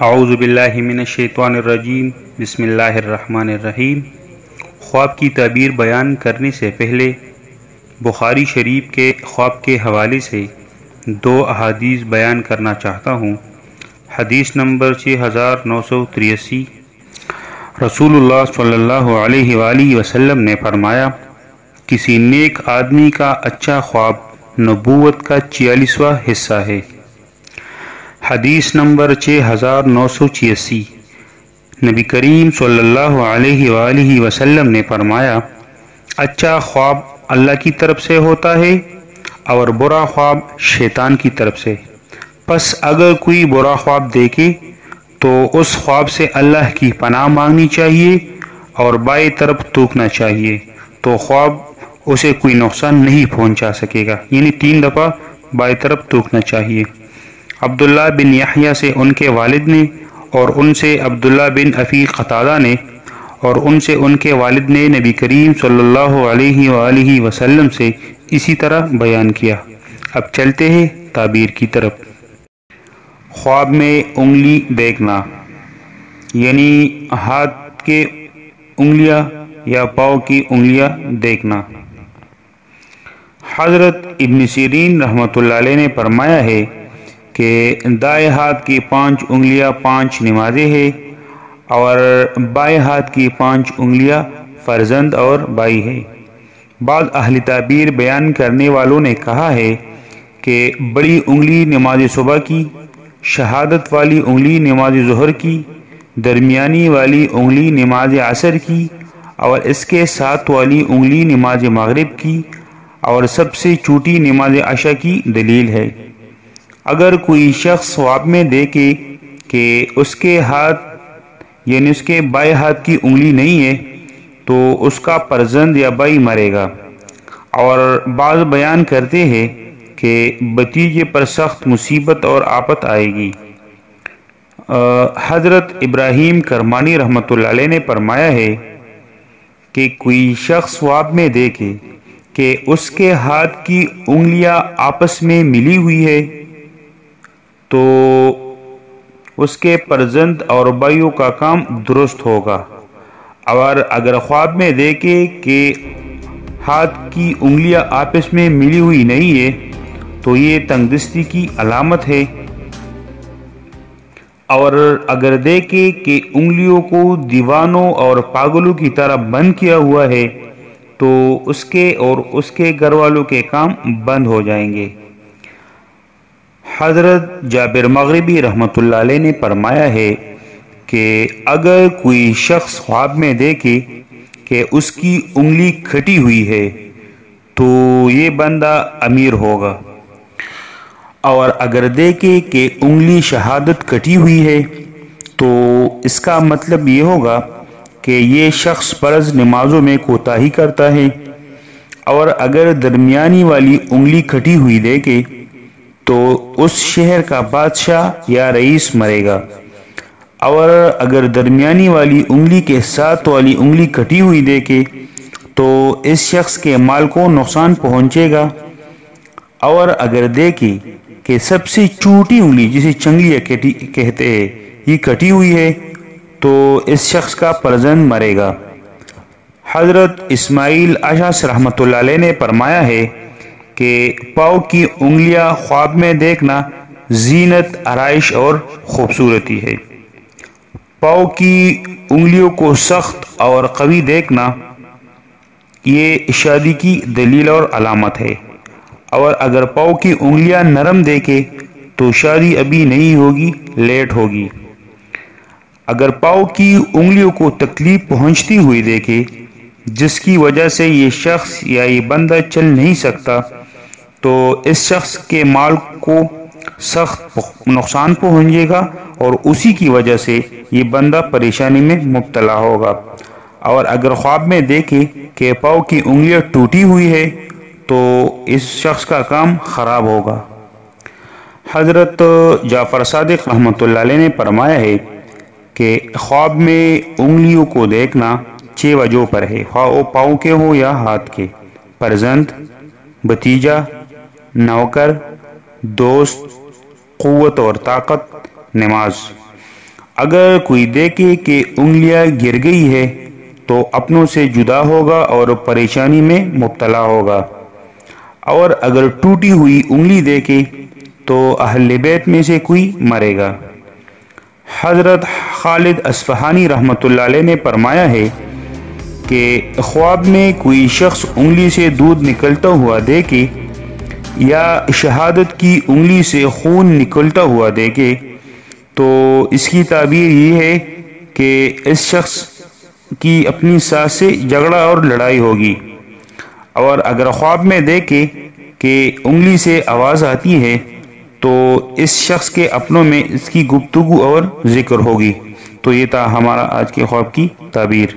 اعوذ باللہ من الشیطان الرجیم بسم اللہ الرحمن الرحیم۔ خواب کی تعبیر بیان کرنے سے پہلے بخاری شریف کے خواب کے حوالے سے دو احادیث بیان کرنا چاہتا ہوں۔ حدیث نمبر 6983، رسول اللہ صلی اللہ علیہ وآلہ وسلم نے فرمایا، کسی نیک آدمی کا اچھا خواب نبوت کا 46واں حصہ ہے۔ حدیث نمبر 6986، نبی کریم صلی اللہ علیہ وآلہ وسلم نے فرمایا، اچھا خواب اللہ کی طرف سے ہوتا ہے اور برا خواب شیطان کی طرف سے۔ پس اگر کوئی برا خواب دیکھے تو اس خواب سے اللہ کی پناہ مانگنی چاہیے اور بائیں طرف تھوکنا چاہیے، تو خواب اسے کوئی نقصان نہیں پہنچا سکے گا، یعنی 3 دفعہ بائیں طرف تھوکنا چاہیے۔ عبداللہ بن یحییٰ سے ان کے والد نے، اور ان سے عبداللہ بن ابی قتادہ نے، اور ان سے ان کے والد نے نبی کریم صلی اللہ علیہ وآلہ وسلم سے اسی طرح بیان کیا۔ اب چلتے ہیں تعبیر کی طرف۔ خواب میں انگلی دیکھنا، یعنی ہاتھ کے انگلیاں یا پاؤں کی انگلیاں دیکھنا۔ حضرت ابن سیرین رحمۃ اللہ علیہ نے فرمایا ہے کہ دائیں ہاتھ کی 5 انگلیاں 5 نمازیں ہیں اور بائیں ہاتھ کی 5 انگلیاں فرزند اور بھائی ہے۔ بعض اہل تعبیر بیان کرنے والوں نے کہا ہے کہ بڑی انگلی نماز صبح کی، شہادت والی انگلی نماز ظہر کی، درمیانی والی انگلی نماز عصر کی، اور اس کے ساتھ والی انگلی نماز مغرب کی، اور سب سے چھوٹی نماز عشاء کی دلیل ہے۔ اگر کوئی شخص خواب میں دیکھے کہ اس کے ہاتھ یعنی اس کے بائیں ہاتھ کی انگلی نہیں ہے تو اس کا فرزند یا بھائی مرے گا، اور بعض بیان کرتے ہیں کہ بھتیجے پر سخت مصیبت اور آفت آئے گی۔ حضرت ابراہیم کرمانی رحمۃ اللہ علیہ نے فرمایا ہے کہ کوئی شخص خواب میں دیکھے کہ اس کے ہاتھ کی انگلیاں آپس میں ملی ہوئی ہے تو اس کے فرزند اور بھائیوں کا کام درست ہوگا، اور اگر خواب میں دیکھے کہ ہاتھ کی انگلیاں آپس میں ملی ہوئی نہیں ہے تو یہ تنگ دستی کی علامت ہے، اور اگر دیکھے کہ انگلیوں کو دیوانوں اور پاگلوں کی طرح بند کیا ہوا ہے تو اس کے اور اس کے گھر والوں کے کام بند ہو جائیں گے۔ حضرت جابر مغربی رحمۃ اللہ علیہ نے فرمایا ہے کہ اگر کوئی شخص خواب میں دیکھے کہ اس کی انگلی کھٹی ہوئی ہے تو یہ بندہ امیر ہوگا، اور اگر دیکھے کہ انگلی شہادت کٹی ہوئی ہے تو اس کا مطلب یہ ہوگا کہ یہ شخص فرض نمازوں میں کوتاہی کرتا ہے، اور اگر درمیانی والی انگلی کھٹی ہوئی دیکھے تو اس شہر کا بادشاہ یا رئیس مرے گا، اور اگر درمیانی والی انگلی کے ساتھ والی انگلی کٹی ہوئی دیکھے تو اس شخص کے مال کو نقصان پہنچے گا، اور اگر دیکھے کہ سب سے چھوٹی انگلی جسے چنگلیاں کہتے ہیں یہ کٹی ہوئی ہے تو اس شخص کا فرزند مرے گا۔ حضرت اسماعیل اشعث رحمۃ اللہ علیہ نے فرمایا ہے کہ پاؤں کی انگلیاں خواب میں دیکھنا زینت، آرائش اور خوبصورتی ہے۔ پاؤں کی انگلیوں کو سخت اور قوی دیکھنا یہ شادی کی دلیل اور علامت ہے، اور اگر پاؤں کی انگلیاں نرم دیکھے تو شادی ابھی نہیں ہوگی، لیٹ ہوگی۔ اگر پاؤں کی انگلیوں کو تکلیف پہنچتی ہوئی دیکھے جس کی وجہ سے یہ شخص یا یہ بندہ چل نہیں سکتا تو اس شخص کے مال کو سخت نقصان پہنچے گا، اور اسی کی وجہ سے یہ بندہ پریشانی میں مبتلا ہوگا، اور اگر خواب میں دیکھے کہ پاؤں کی انگلیاں ٹوٹی ہوئی ہے تو اس شخص کا کام خراب ہوگا۔ حضرت جعفر صادق رحمۃ اللہ علیہ نے فرمایا ہے کہ خواب میں انگلیوں کو دیکھنا 6 وجہوں پر ہے، خواہ وہ پاؤں کے ہوں یا ہاتھ کے: فرزند، بھتیجا، نوکر، دوست، قوت اور طاقت، نماز۔ اگر کوئی دیکھے کہ انگلیاں گر گئی ہے تو اپنوں سے جدا ہوگا اور پریشانی میں مبتلا ہوگا، اور اگر ٹوٹی ہوئی انگلی دیکھے تو اہل بیت میں سے کوئی مرے گا۔ حضرت خالد اصفہانی رحمۃ اللہ علیہ نے فرمایا ہے کہ خواب میں کوئی شخص انگلی سے دودھ نکلتا ہوا دیکھے یا شہادت کی انگلی سے خون نکلتا ہوا دیکھے تو اس کی تعبیر یہ ہے کہ اس شخص کی اپنی ساس سے جھگڑا اور لڑائی ہوگی، اور اگر خواب میں دیکھے کہ انگلی سے آواز آتی ہے تو اس شخص کے اپنوں میں اس کی گفتگو اور ذکر ہوگی۔ تو یہ تھا ہمارا آج کے خواب کی تعبیر۔